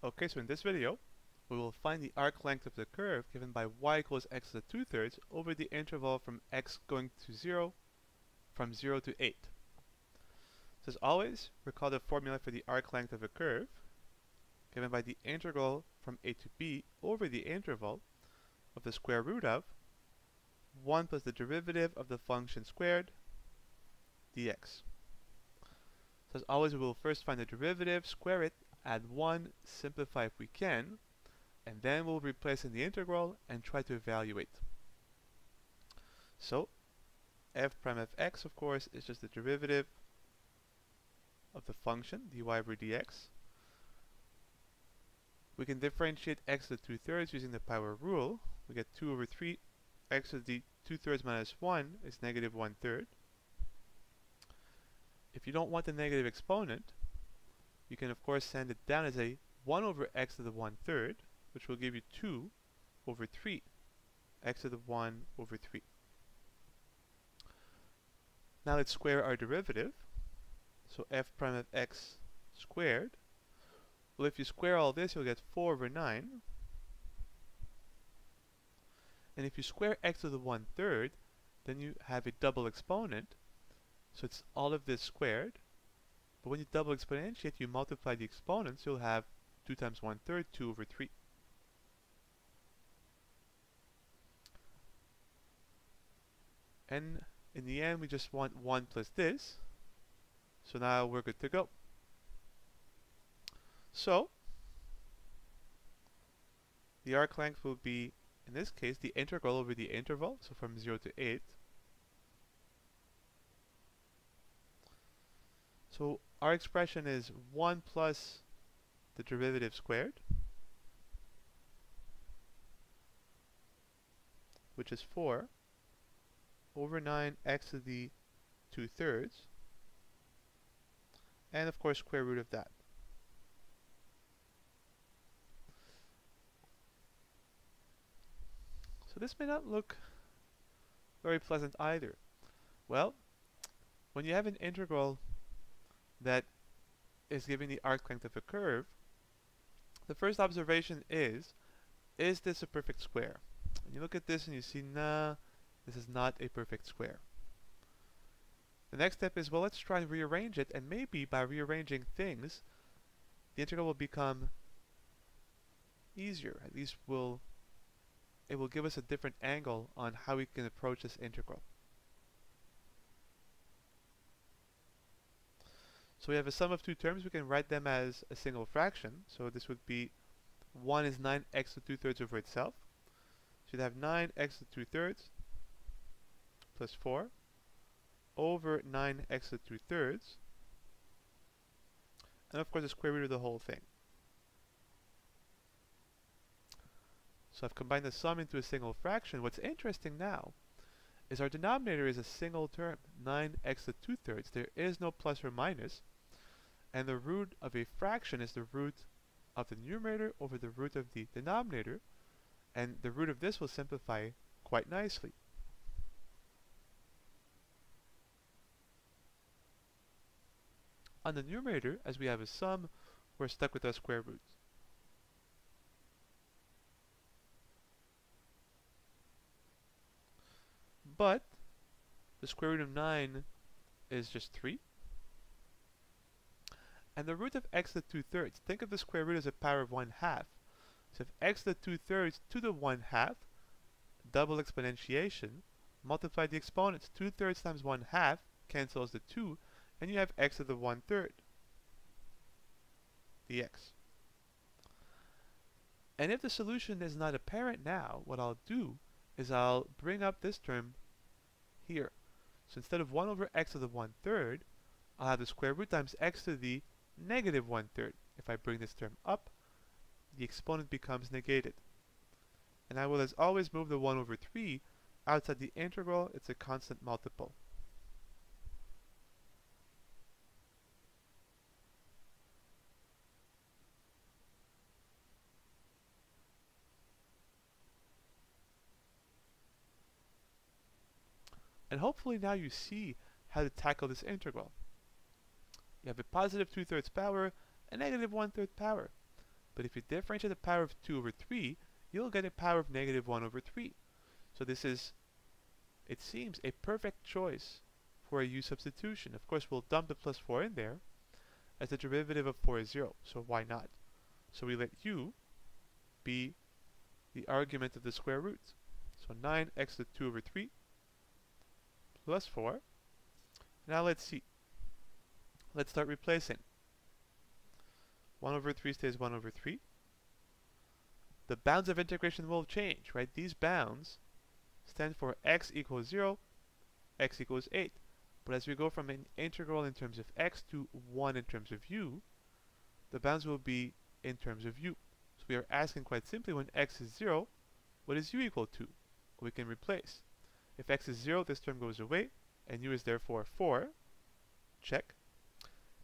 Okay, so in this video, we will find the arc length of the curve given by y equals x to the 2/3 over the interval from x going to 0 from 0 to 8. So as always, recall the formula for the arc length of a curve given by the integral from a to b over the interval of the square root of 1 plus the derivative of the function squared dx. So as always, we will first find the derivative, square it, add 1, simplify if we can, and then we'll replace in the integral and try to evaluate. So f prime of x, of course, is just the derivative of the function dy over dx. We can differentiate x to the 2/3 using the power rule. We get 2 over 3. X to the 2/3 minus 1 is negative 1/3. If you don't want the negative exponent, you can of course send it down as a 1 over x to the 1/3, which will give you 2 over 3 x to the 1 over 3. Now let's square our derivative. So f prime of x squared. Well, if you square all this, you'll get 4 over 9. And if you square x to the 1/3, then you have a double exponent. So it's all of this squared. But when you double exponentiate, you multiply the exponents, you'll have 2 times 1/3, 2 over 3. And in the end, we just want 1 plus this. So now we're good to go. So the arc length will be, in this case, the integral over the interval, so from 0 to 8. So our expression is 1 plus the derivative squared, which is 4 over 9 x to the 2/3, and of course square root of that. So this may not look very pleasant either. Well, when you have an integral that is giving the arc length of a curve, the first observation is this a perfect square? And you look at this and you see, nah, this is not a perfect square. The next step is, well, let's try and rearrange it, and maybe by rearranging things, the integral will become easier. At least it will give us a different angle on how we can approach this integral. So we have a sum of two terms. We can write them as a single fraction. So this would be 1 is 9x to the 2/3 over itself. So you'd have 9x to the 2/3 plus 4 over 9x to the 2/3, and of course the square root of the whole thing. So I've combined the sum into a single fraction. What's interesting now is our denominator is a single term, 9x to the 2/3. There is no plus or minus, and the root of a fraction is the root of the numerator over the root of the denominator, and the root of this will simplify quite nicely. On the numerator, as we have a sum, we're stuck with our square roots. But the square root of 9 is just 3. And the root of x to the 2/3, think of the square root as a power of 1/2. So if x to the 2/3 to the 1/2, double exponentiation, multiply the exponents. 2/3 times 1/2 cancels the 2, and you have x to the 1/3 dx. And if the solution is not apparent now, what I'll do is I'll bring up this term here. So instead of 1 over x to the 1/3, I'll have the square root times x to the negative 1/3. If I bring this term up, the exponent becomes negated. And I will, as always, move the 1 over 3 outside the integral. It's a constant multiple. And hopefully now you see how to tackle this integral. You have a positive 2/3 power, a negative 1/3 power. But if you differentiate the power of 2 over 3, you'll get a power of negative 1 over 3. So this is, it seems, a perfect choice for a u substitution. Of course, we'll dump the plus 4 in there, as the derivative of 4 is 0, so why not? So we let u be the argument of the square root. So 9x to the 2 over 3 plus 4. Now let's see. Let's start replacing. 1 over 3 stays 1 over 3. The bounds of integration will change, right? These bounds stand for x equals 0, x equals 8. But as we go from an integral in terms of x to 1 in terms of u, the bounds will be in terms of u. So we are asking quite simply, when x is 0, what is u equal to? We can replace. If x is 0, this term goes away, and u is therefore 4. Check.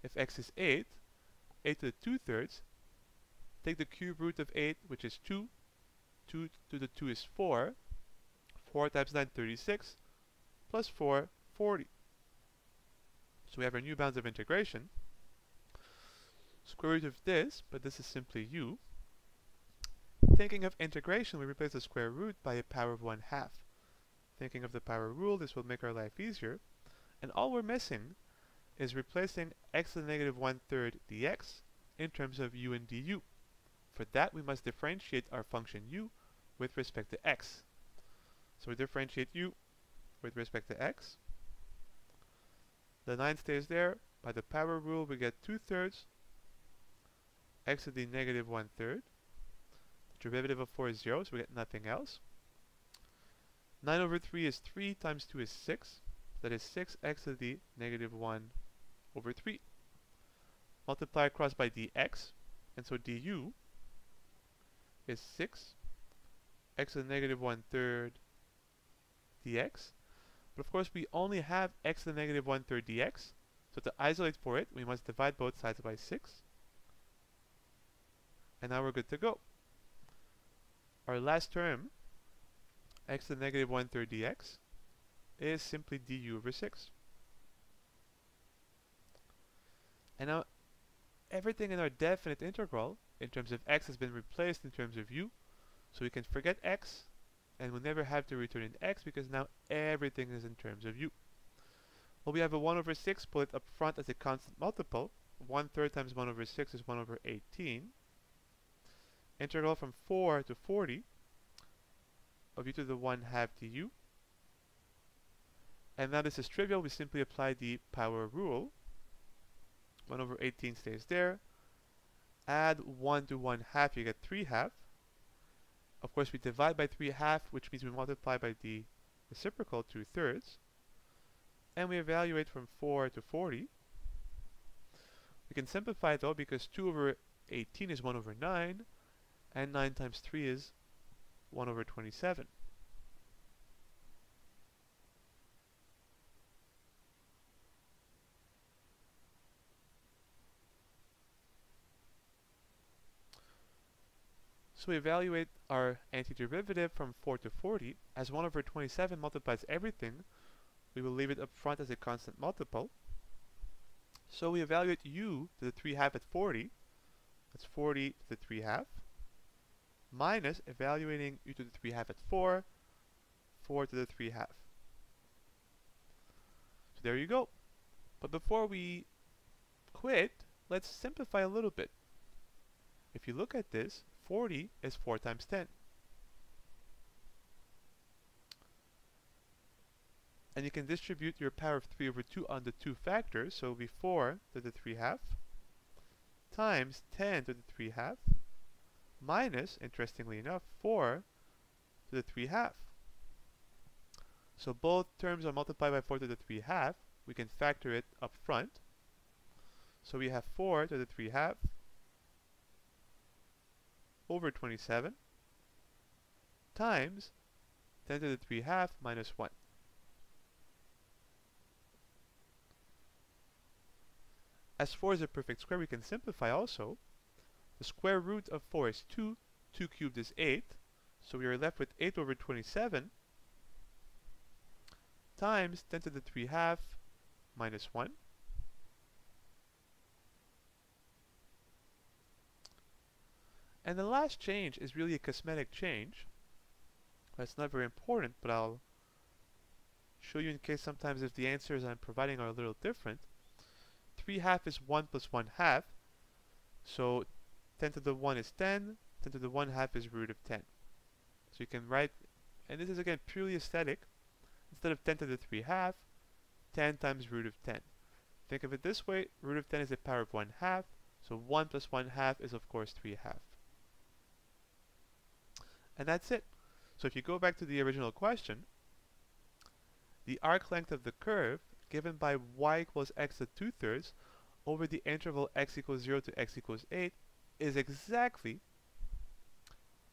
If x is 8, 8 to the 2/3, take the cube root of 8, which is 2. 2 to the 2 is 4. 4 times 9, 36, plus 4, 40. So we have our new bounds of integration. Square root of this, but this is simply u. Thinking of integration, we replace the square root by a power of 1/2. Thinking of the power rule, this will make our life easier. And all we're missing is replacing x to the negative 1/3 dx in terms of u and du. For that, we must differentiate our function u with respect to x. So we differentiate u with respect to x. The 9 stays there. By the power rule, we get 2/3 x to the negative 1/3. The derivative of 4 is 0, so we get nothing else. 9 over 3 is 3 times 2 is 6. That is 6x to the negative 1 over 3. Multiply across by dx, and so du is 6 x to the negative 1/3 dx. But of course, we only have x to the negative 1/3 dx, so to isolate for it, we must divide both sides by 6. And now we're good to go. Our last term, x to the negative 1/3 dx, is simply du over 6. And now, everything in our definite integral, in terms of x, has been replaced in terms of u, so we can forget x, and we'll never have to return in x, because now everything is in terms of u. Well, we have a 1 over 6, pull it up front as a constant multiple. 1/3 times 1 over 6 is 1 over 18. Integral from 4 to 40 of u to the 1/2 du. And now this is trivial, we simply apply the power rule. 1 over 18 stays there. Add 1 to 1/2, you get 3/2. Of course, we divide by 3/2, which means we multiply by the reciprocal, 2/3. And we evaluate from 4 to 40. We can simplify though, because 2 over 18 is 1 over 9, and 9 times 3 is 1 over 27. So we evaluate our antiderivative from 4 to 40. As 1 over 27 multiplies everything, we will leave it up front as a constant multiple. So we evaluate u to the 3/2 at 40. That's 40 to the 3/2. Minus evaluating u to the 3/2 at 4. 4 to the 3/2. So there you go. But before we quit, let's simplify a little bit. If you look at this, 40 is 4 times 10. And you can distribute your power of 3 over 2 on the two factors, so it will be 4 to the 3/2 times 10 to the 3/2 minus, interestingly enough, 4 to the 3/2. So both terms are multiplied by 4 to the 3/2. We can factor it up front. So we have 4 to the 3/2 over 27 times 10 to the 3/2 minus 1. As 4 is a perfect square, we can simplify also. The square root of 4 is 2. 2 cubed is 8. So we are left with 8 over 27 times 10 to the 3/2 minus 1. And the last change is really a cosmetic change. That's not very important, but I'll show you in case sometimes if the answers I'm providing are a little different. 3/2 is 1 plus 1/2. So 10 to the 1 is 10. 10 to the 1/2 is root of 10. So you can write, and this is again purely aesthetic, instead of 10 to the 3/2, 10 times root of 10. Think of it this way, root of 10 is the power of 1/2, so 1 plus 1/2 is of course 3/2. And that's it. So if you go back to the original question, the arc length of the curve given by y equals x to 2/3 over the interval x equals 0 to x equals 8 is exactly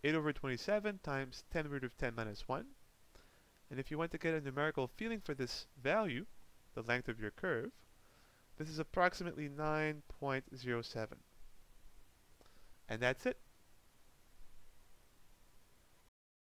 8 over 27 times 10 root of 10 minus 1. And if you want to get a numerical feeling for this value, the length of your curve, this is approximately 9.07. And that's it.